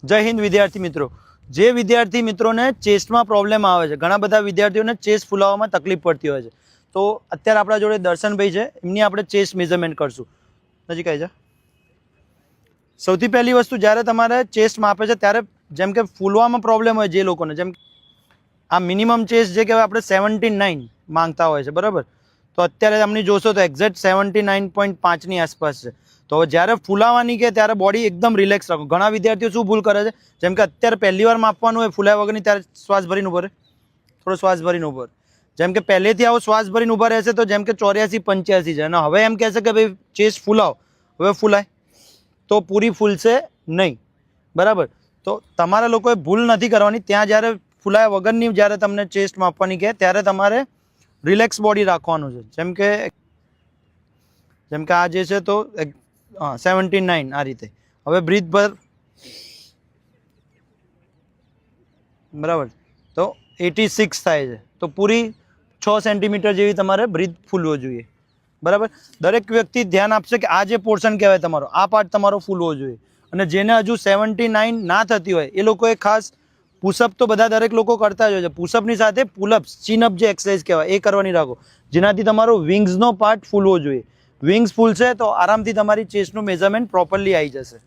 જય હિન્દ વિદ્યાર્થી મિત્રો. જે વિદ્યાર્થી મિત્રોને ચેસ્ટમાં પ્રોબ્લેમ આવે છે, ઘણા બધા વિદ્યાર્થીઓને ચેસ્ટ ફૂલાવવામાં તકલીફ પડતી હોય છે, તો અત્યારે આપણા જોડે દર્શનભાઈ છે, એમની આપણે ચેસ્ટ મેઝરમેન્ટ કરશું. નજીક આવી જા. સૌથી પહેલી વસ્તુ, જ્યારે તમારે ચેસ્ટ માપે છે ત્યારે જેમ કે ફૂલવામાં પ્રોબ્લેમ હોય જે લોકોને, જેમ આ મિનિમમ ચેસ્ટ જે કહેવાય આપણે 79 માંગતા હોય છે, બરાબર. તો અત્યારે તમને જોશો તો એક્ઝેક્ટ 79.5ની આસપાસ છે. તો જ્યારે ફૂલાવાની કે ત્યારે બોડી એકદમ રિલેક્સ રાખો. ઘણા વિદ્યાર્થીઓ શું ભૂલ કરે છે, જેમ કે અત્યારે પહેલી વાર માપવાનું હોય ફૂલાયા વગરની, ત્યારે શ્વાસ ભરીને ઉભો રહે, થોડો શ્વાસ ભરીને ઉભો રહે. જેમ કે પહેલેથી આવો શ્વાસ ભરીને ઉભા રહેશે તો જેમ કે 84-85 છે, અને હવે એમ કહેશે કે ભાઈ ચેસ્ટ ફૂલાવો, હવે ફૂલાય તો પૂરી ફૂલશે નહીં, બરાબર. તો તમારા લોકોએ ભૂલ નથી કરવાની. ત્યાં જ્યારે ફૂલાયા વગરની જ્યારે તમને ચેસ્ટ માપવાની કહે ત્યારે તમારે રિલેક્સ બોડી રાખવાનું છે. જેમ કે આ જે છે તો 79 આ રીતે. હવે બ્રીથ ભર, બરાબર. તો 86 થાય છે, તો પૂરી 6 સેન્ટીમીટર જેવી તમારે બ્રીથ ફૂલવો જોઈએ, બરાબર. દરેક વ્યક્તિ ધ્યાન આપશે કે આ જે પોર્શન કહેવાય તમારો, આ પાર્ટ તમારો ફૂલવો જોઈએ. અને જેને હજુ 79 ના થતી હોય એ લોકોએ ખાસ પુશઅપ તો બધા દરેક લોકો કરતા જ હોય છે, પુશઅપની સાથે પુલઅપ્સ, ચીનઅપ જે એક્સરસાઇઝ કહેવાય એ કરવાની રાખો, જેનાથી તમારો વિંગ્સનો પાર્ટ ફૂલવો જોઈએ. વિંગ્સ ફૂલશે તો આરામથી તમારી ચેસ્ટનું મેઝરમેન્ટ પ્રોપરલી આવી જશે.